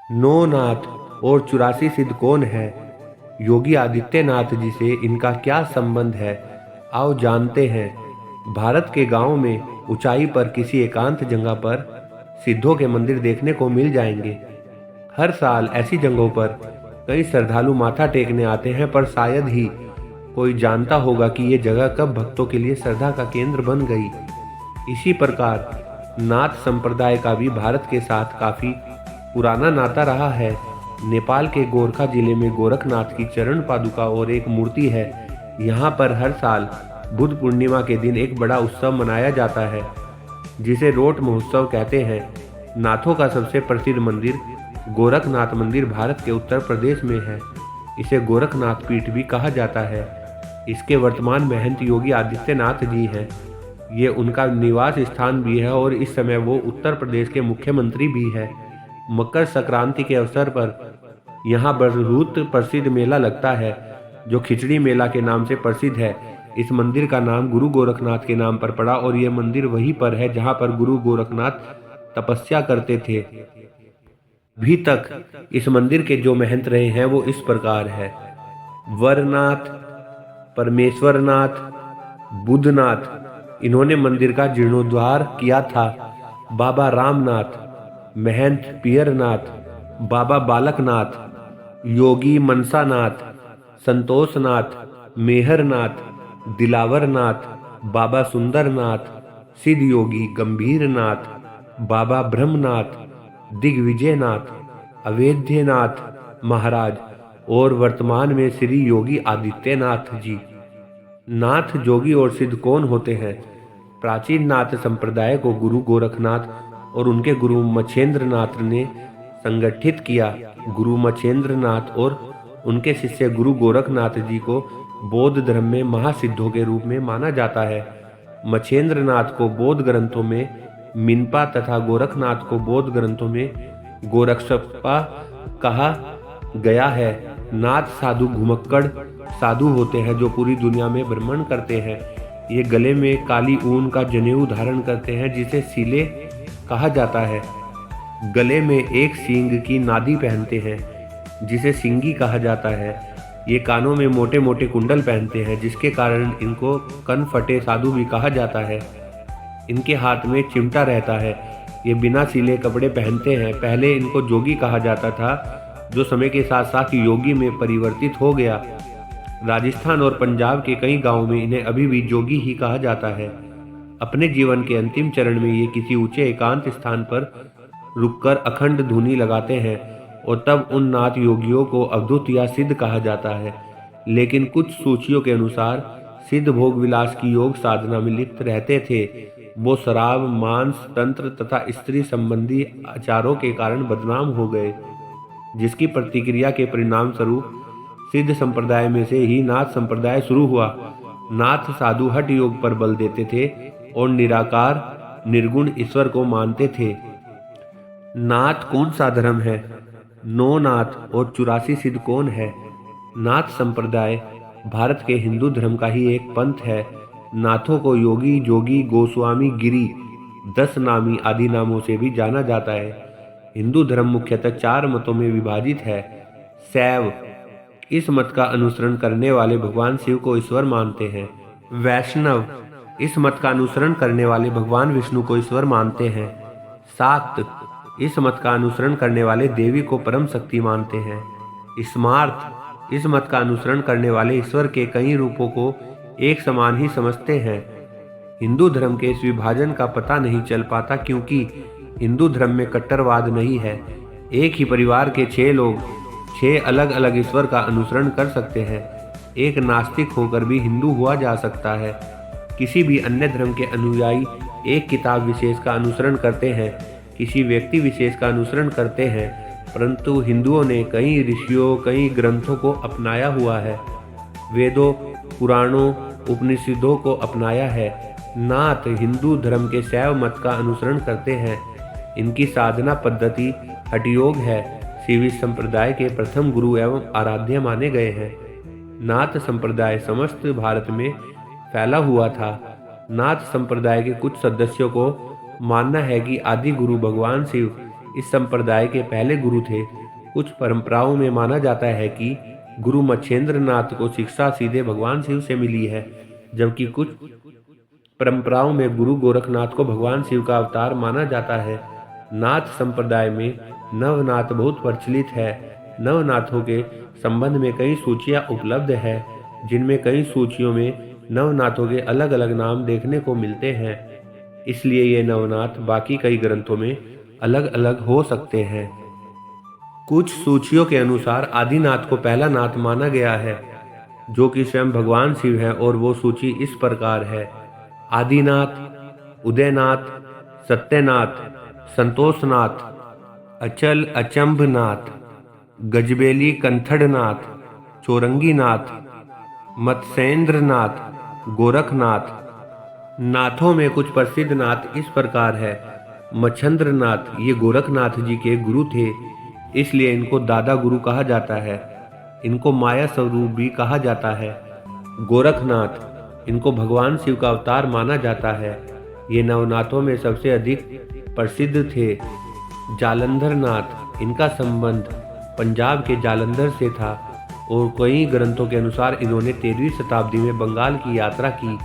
नौ नाथ और 84 सिद्ध कौन है? योगी आदित्यनाथ जी से इनका क्या संबंध है? आओ जानते हैं। भारत के गांव में ऊंचाई पर किसी एकांत जगह पर सिद्धों के मंदिर देखने को मिल जाएंगे। हर साल ऐसी जगहों पर कई श्रद्धालु माथा टेकने आते हैं, पर शायद ही कोई जानता होगा कि ये जगह कब भक्तों के लिए श्रद्धा का केंद्र बन गई। इसी प्रकार नाथ संप्रदाय का भी भारत के साथ काफी पुराना नाता रहा है। नेपाल के गोरखा जिले में गोरखनाथ की चरण पादुका और एक मूर्ति है। यहाँ पर हर साल बुद्ध पूर्णिमा के दिन एक बड़ा उत्सव मनाया जाता है, जिसे रोट महोत्सव कहते हैं। नाथों का सबसे प्रसिद्ध मंदिर गोरखनाथ मंदिर भारत के उत्तर प्रदेश में है। इसे गोरखनाथ पीठ भी कहा जाता है। इसके वर्तमान महंत योगी आदित्यनाथ जी हैं। ये उनका निवास स्थान भी है और इस समय वो उत्तर प्रदेश के मुख्यमंत्री भी है। मकर संक्रांति के अवसर पर यहाँ बहुत प्रसिद्ध मेला लगता है, जो खिचड़ी मेला के नाम से प्रसिद्ध है। इस मंदिर का नाम गुरु गोरखनाथ के नाम पर पड़ा और यह मंदिर वहीं पर है जहाँ पर गुरु गोरखनाथ तपस्या करते थे। अभी तक इस मंदिर के जो महंत रहे हैं वो इस प्रकार है: वरनाथ, परमेश्वरनाथ, बुद्धनाथ। इन्होंने मंदिर का जीर्णोद्धार किया था। बाबा रामनाथ, महंत पियरनाथ, बाबा बालकनाथ, योगी मनसानाथ, संतोषनाथ, मेहरनाथ, दिलावरनाथ, बाबा सुंदरनाथ, सिद्ध योगी गंभीरनाथ, बाबा ब्रह्मनाथ, दिग्विजयनाथ, अवेद्यनाथ महाराज और वर्तमान में श्री योगी आदित्यनाथ जी। नाथ, जोगी और सिद्ध कौन होते हैं? प्राचीन नाथ संप्रदाय को गुरु गोरखनाथ और उनके गुरु मच्छेंद्रनाथ ने संगठित किया। गुरु मच्छेंद्रनाथ और उनके शिष्य गुरु गोरखनाथ जी को बौद्ध धर्म में महासिद्धों के रूप में माना जाता है। मच्छेंद्रनाथ को बौद्ध ग्रंथों में मिनपा तथा गोरखनाथ को बौद्ध ग्रंथों में गोरक्षपा कहा गया है। नाथ साधु घुमक्कड़ साधु होते हैं जो पूरी दुनिया में भ्रमण करते हैं। ये गले में काली ऊन का जनेऊ धारण करते हैं जिसे सीले कहा जाता है। गले में एक सींग की नादी पहनते हैं जिसे सिंगी कहा जाता है। ये कानों में मोटे मोटे कुंडल पहनते हैं जिसके कारण इनको कनफटे साधु भी कहा जाता है। इनके हाथ में चिमटा रहता है। ये बिना सिले कपड़े पहनते हैं। पहले इनको जोगी कहा जाता था, जो समय के साथ साथ योगी में परिवर्तित हो गया। राजस्थान और पंजाब के कई गांवों में इन्हें अभी भी जोगी ही कहा जाता है। अपने जीवन के अंतिम चरण में ये किसी ऊंचे एकांत स्थान पर रुककर अखंड धुनी लगाते हैं और तब उन नाथ योगियों को अवधूत या सिद्ध कहा जाता है। लेकिन कुछ सूचियों के अनुसार सिद्ध भोग विलास की योग साधना में लिप्त रहते थे। वो शराब, मांस, तंत्र तथा स्त्री संबंधी आचारों के कारण बदनाम हो गए, जिसकी प्रतिक्रिया के परिणाम स्वरूप सिद्ध संप्रदाय में से ही नाथ संप्रदाय शुरू हुआ। नाथ साधु हठ योग पर बल देते थे और निराकार निर्गुण ईश्वर को मानते थे। नाथ कौन सा धर्म है? 9 नाथ और 84 सिद्ध कौन है? नाथ संप्रदाय भारत के हिंदू धर्म का ही एक पंथ है। नाथों को योगी, जोगी, गोस्वामी, गिरी, 10 नामी आदि नामों से भी जाना जाता है। हिंदू धर्म मुख्यतः 4 मतों में विभाजित है। शैव, इस मत का अनुसरण करने वाले भगवान शिव को ईश्वर मानते हैं। वैष्णव, इस मत का अनुसरण करने वाले भगवान विष्णु को ईश्वर मानते हैं। शाक्त, इस मत का अनुसरण करने वाले देवी को परम शक्ति मानते हैं। स्मार्त, इस मत का अनुसरण करने वाले ईश्वर के कई रूपों को एक समान ही समझते हैं। हिंदू धर्म के इस विभाजन का पता नहीं चल पाता क्योंकि हिंदू धर्म में कट्टरवाद नहीं है। एक ही परिवार के 6 लोग 6 अलग अलग ईश्वर का अनुसरण कर सकते हैं। एक नास्तिक होकर भी हिंदू हुआ जा सकता है। किसी भी अन्य धर्म के अनुयायी एक किताब विशेष का अनुसरण करते हैं, किसी व्यक्ति विशेष का अनुसरण करते हैं, परंतु हिंदुओं ने कई ऋषियों, कई ग्रंथों को अपनाया हुआ है। वेदों, पुराणों, उपनिषदों को अपनाया है। नाथ हिंदू धर्म के शैव मत का अनुसरण करते हैं। इनकी साधना पद्धति हठयोग है। शिवी संप्रदाय के प्रथम गुरु एवं आराध्य माने गए हैं। नाथ संप्रदाय समस्त भारत में फैला हुआ था। नाथ संप्रदाय के कुछ सदस्यों को मानना है कि आदि गुरु भगवान शिव इस संप्रदाय के पहले गुरु थे। कुछ परंपराओं में माना जाता है कि गुरु मच्छेंद्र नाथ को शिक्षा सीधे भगवान शिव से मिली है, जबकि कुछ परंपराओं में गुरु गोरखनाथ को भगवान शिव का अवतार माना जाता है। नाथ संप्रदाय में नवनाथ बहुत प्रचलित है। नवनाथों के संबंध में कई सूचियां उपलब्ध है, जिनमें कई सूचियों में नवनाथों के अलग अलग नाम देखने को मिलते हैं। इसलिए ये नवनाथ बाकी कई ग्रंथों में अलग अलग हो सकते हैं। कुछ सूचियों के अनुसार आदिनाथ को पहला नाथ माना गया है, जो कि स्वयं भगवान शिव है, और वो सूची इस प्रकार है: आदिनाथ, उदयनाथ, सत्यनाथ, संतोषनाथ, अचल अचंभनाथ, गजबेली कंथड़नाथ, चौरंगीनाथ, मत्स्येंद्रनाथ, गोरखनाथ। नाथों में कुछ प्रसिद्ध नाथ इस प्रकार है: मच्छंद्रनाथ, ये गोरखनाथ जी के गुरु थे, इसलिए इनको दादा गुरु कहा जाता है। इनको माया स्वरूप भी कहा जाता है। गोरखनाथ, इनको भगवान शिव का अवतार माना जाता है। ये नवनाथों में सबसे अधिक प्रसिद्ध थे। जालंधर नाथ, इनका संबंध पंजाब के जालंधर से था, और कई ग्रंथों के अनुसार इन्होंने 13वीं शताब्दी में बंगाल की यात्रा की।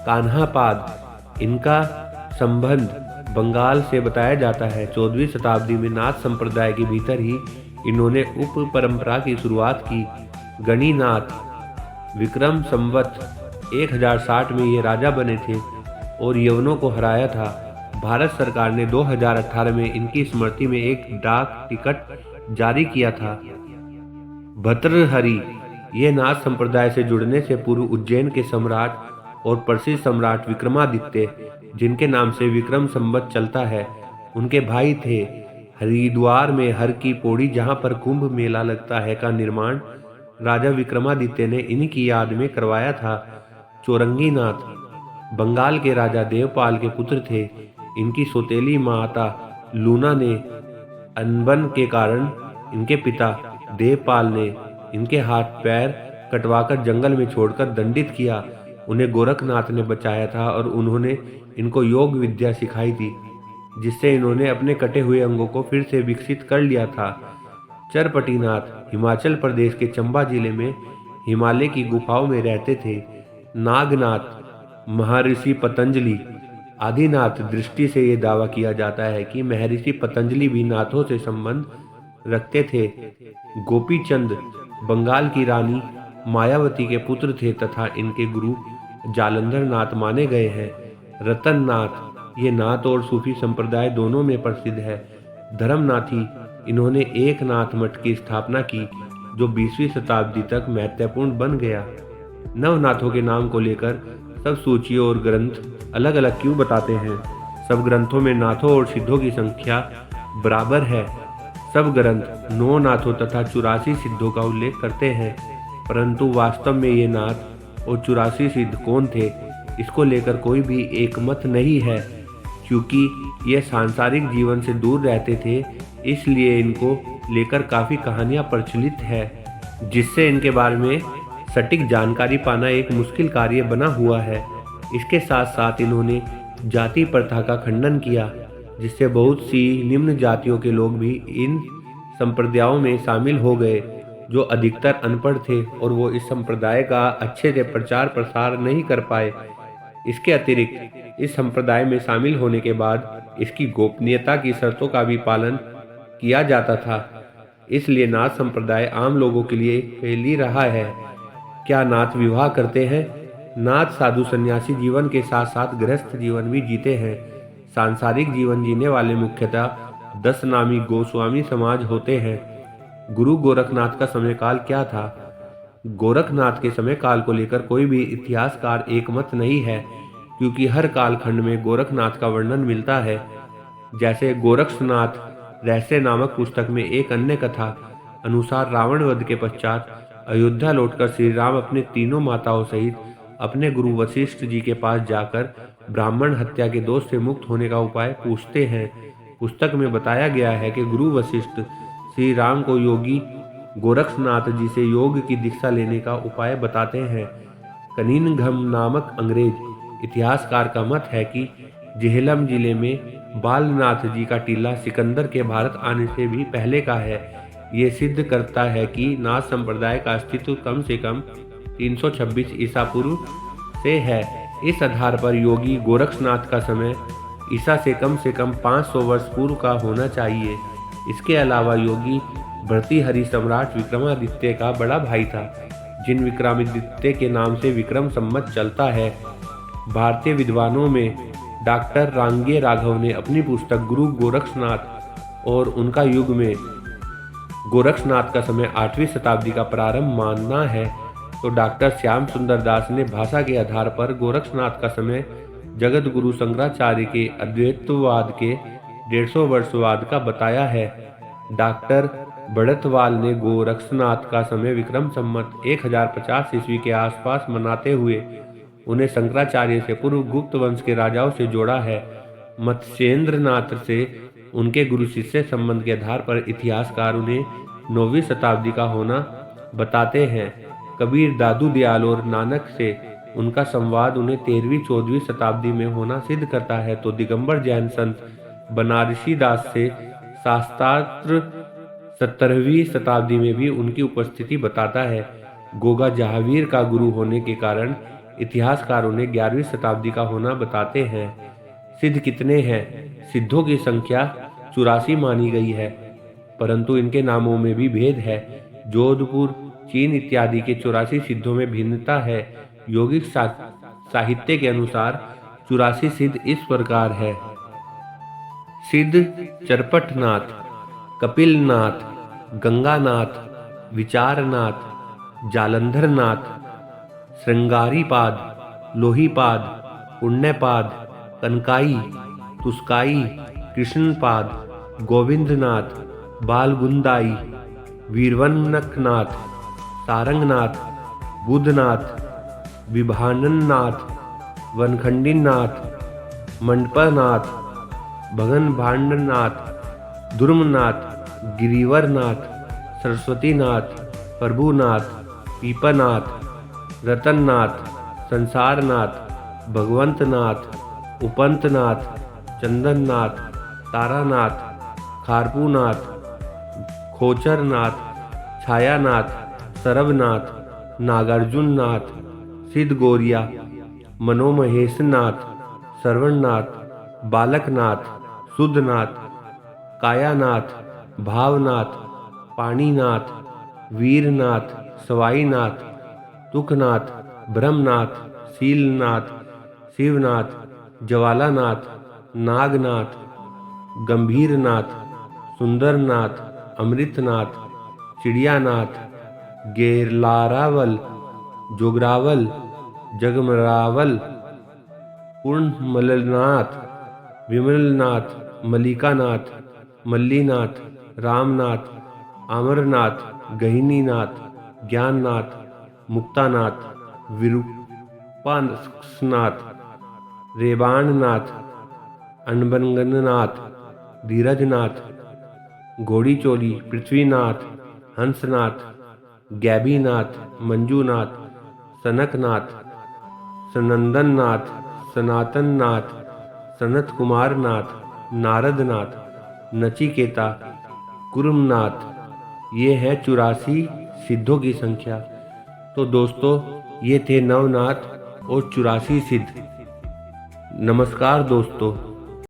कान्हापाद, इनका संबंध बंगाल से बताया जाता है। 14वीं शताब्दी में नाथ संप्रदाय के भीतर ही इन्होंने उप परंपरा की शुरुआत की। गणिनाथ, विक्रम संवत 1060 में ये राजा बने थे और यवनों को हराया था। भारत सरकार ने 2018 में इनकी स्मृति में एक डाक टिकट जारी किया था। भर्तृहरि, ये नाथ संप्रदाय से जुड़ने से पूर्व उज्जैन के सम्राट और प्रसिद्ध सम्राट विक्रमादित्य, जिनके नाम से विक्रम संवत चलता है, उनके भाई थे। हरिद्वार में हर की पौड़ी, जहाँ पर कुंभ मेला लगता है, का निर्माण राजा विक्रमादित्य ने इन्हीं की याद में करवाया था। चौरंगीनाथ, बंगाल के राजा देवपाल के पुत्र थे। इनकी सौतेली माता लूना ने अनबन के कारण इनके पिता देवपाल ने इनके हाथ पैर कटवाकर जंगल में छोड़कर दंडित किया। उन्हें गोरखनाथ ने बचाया था और उन्होंने इनको योग विद्या सिखाई थी, जिससे इन्होंने अपने कटे हुए अंगों को फिर से विकसित कर लिया था। चरपटीनाथ, हिमाचल प्रदेश के चंबा जिले में हिमालय की गुफाओं में रहते थे। नागनाथ, महर्षि पतंजलि, आदिनाथ दृष्टि से ये दावा किया जाता है कि महर्षि पतंजलि भी नाथों से संबंध रखते थे। गोपीचंद, बंगाल की रानी मायावती के पुत्र थे तथा इनके गुरु जालंधर नाथ माने गए हैं। रतननाथ, ये नाथ और सूफी संप्रदाय दोनों में प्रसिद्ध है। धर्मनाथी, इन्होंने एक नाथ मठ की स्थापना की, जो 20वीं शताब्दी तक महत्वपूर्ण बन गया। नवनाथों के नाम को लेकर सब सूचियों और ग्रंथ अलग अलग क्यों बताते हैं? सब ग्रंथों में नाथों और सिद्धों की संख्या बराबर है। सब ग्रंथ 9 नाथों तथा 84 सिद्धों का उल्लेख करते हैं, परंतु वास्तव में ये नाथ और 84 सिद्ध कौन थे, इसको लेकर कोई भी एकमत नहीं है। क्योंकि ये सांसारिक जीवन से दूर रहते थे, इसलिए इनको लेकर काफ़ी कहानियाँ प्रचलित है, जिससे इनके बारे में सटीक जानकारी पाना एक मुश्किल कार्य बना हुआ है। इसके साथ साथ इन्होंने जाति प्रथा का खंडन किया, जिससे बहुत सी निम्न जातियों के लोग भी इन संप्रदायों में शामिल हो गए, जो अधिकतर अनपढ़ थे और वो इस संप्रदाय का अच्छे से प्रचार प्रसार नहीं कर पाए। इसके अतिरिक्त इस संप्रदाय में शामिल होने के बाद इसकी गोपनीयता की शर्तों का भी पालन किया जाता था, इसलिए नाथ संप्रदाय आम लोगों के लिए फैली रहा है। क्या नाथ विवाह करते हैं? नाथ साधु सन्यासी जीवन के साथ साथ गृहस्थ जीवन भी जीते हैं। सांसारिक जीवन जीने वाले मुख्यतः 10 नामी गोस्वामी समाज होते हैं। गुरु गोरखनाथ का समयकाल क्या था? गोरखनाथ के समय काल को लेकर कोई भी इतिहासकार एकमत नहीं है, क्योंकि हर कालखंड में गोरखनाथ का वर्णन मिलता है। जैसे गोरक्षनाथ रहस्य नामक पुस्तक में एक अन्य कथा अनुसार रावण वध के पश्चात अयोध्या लौटकर श्री राम अपने तीनों माताओं सहित अपने गुरु वशिष्ठ जी के पास जाकर ब्राह्मण हत्या के दोष से मुक्त होने का उपाय पूछते हैं। पुस्तक में बताया गया है कि गुरु वशिष्ठ श्री राम को योगी गोरक्षनाथ जी से योग की दीक्षा लेने का उपाय बताते हैं। कनिंघम नामक अंग्रेज इतिहासकार का मत है कि जेहलम जिले में बालनाथ जी का टीला सिकंदर के भारत आने से भी पहले का है। ये सिद्ध करता है कि नाथ संप्रदाय का अस्तित्व कम से कम 326 ईसा पूर्व से है। इस आधार पर योगी गोरक्षनाथ का समय ईसा से कम 500 वर्ष पूर्व का होना चाहिए। इसके अलावा योगी भर्तृहरि सम्राट विक्रमादित्य का बड़ा भाई था, जिन विक्रमादित्य के नाम से विक्रम संवत चलता है। भारतीय विद्वानों में डॉक्टर रांगे राघव ने अपनी पुस्तक गुरु गोरक्षनाथ और उनका युग में गोरक्षनाथ का समय 8वीं शताब्दी का प्रारंभ मानना है, तो डॉक्टर श्याम सुंदर दास ने भाषा के आधार पर गोरक्षनाथ का समय जगत गुरु शंकराचार्य के अद्वैतवाद के 150 वर्षवाद का बताया है। डॉक्टर बड़तवाल ने गोरक्षनाथ का समय विक्रम संवत 1050 ईस्वी के आसपास मनाते हुए उन्हें शंकराचार्य से पूर्व गुप्त वंश के राजाओं से जोड़ा है। मत्स्येंद्रनाथ से उनके गुरु शिष्य संबंध के आधार पर इतिहासकार उन्हें 9वीं शताब्दी का होना बताते हैं। कबीर, दादू दयाल और नानक से उनका संवाद उन्हें 13वीं-14वीं शताब्दी में होना सिद्ध करता है। तो दिगंबर जैन संत बनारसी दास से शास्त्रार्थ 17वीं शताब्दी में भी उनकी उपस्थिति बताता है। गोगा जहांगीर का गुरु होने के कारण इतिहासकार उन्हें 11वीं शताब्दी का होना बताते हैं। सिद्ध कितने हैं? सिद्धों की संख्या 84 मानी गई है, परंतु इनके नामों में भी भेद है। जोधपुर, चीन इत्यादि के 84 सिद्धों में भिन्नता है। योगिक साहित्य के अनुसार 84 सिद्ध इस प्रकार है। सिद्ध चरपटनाथ, कपिलनाथ, गंगानाथ, विचारनाथ, जालंधरनाथ, श्रृंगारीपाद, लोहीपाद, पुण्यपाद, कनकाई, तुस्काई, कृष्णपाद, गोविंदनाथ, बालगुंदाई, वीरवन्नकनाथ, सारंगनाथ, बुधनाथ, विभाननाथ, वनखंडीनाथ, मंडपनाथ, भगन भांडनाथ, दुर्मनाथ, गिरिवरनाथ, सरस्वतीनाथ, प्रभुनाथ, पीपनाथ, रतननाथ, संसारनाथ, भगवंतनाथ, उपंतनाथ, चंदननाथ, तारानाथ, खारपूनाथ, खोचरनाथ, छायानाथ, सरवनाथ, नागार्जुननाथ, सिद्धगोरिया, मनोमहेशनाथ, श्रवणनाथ, बालकनाथ, शुद्धनाथ, कायानाथ, भावनाथ, पाणिनाथ, वीरनाथ, सवाईनाथ, तुकनाथ, ब्रह्मनाथ, शीलनाथ, शिवनाथ, ज्वालानाथ, नागनाथ, गंभीरनाथ, सुंदरनाथ, अमृतनाथ, चिड़ियानाथ, गेरलारावल, जोगरावल, जगमरावल, पूर्णमलनाथ, विमलनाथ, मलिकानाथ, मल्लीनाथ, रामनाथ, अमरनाथ, गहिनीनाथ, ज्ञाननाथ, मुक्तानाथ, विरूपाक्षनाथ, रेवाणनाथ, अनबनगनाथ, धीरजनाथ, घोड़ीचोली, पृथ्वीनाथ, हंसनाथ, गैबीनाथ, मंजूनाथ, सनकनाथ, सनंदननाथ, सनातननाथ, सनत कुमारनाथ, नारदनाथ, नचिकेता, कुर्मनाथ। ये है 84 सिद्धों की संख्या। तो दोस्तों, ये थे नवनाथ और 84 सिद्ध। नमस्कार दोस्तों।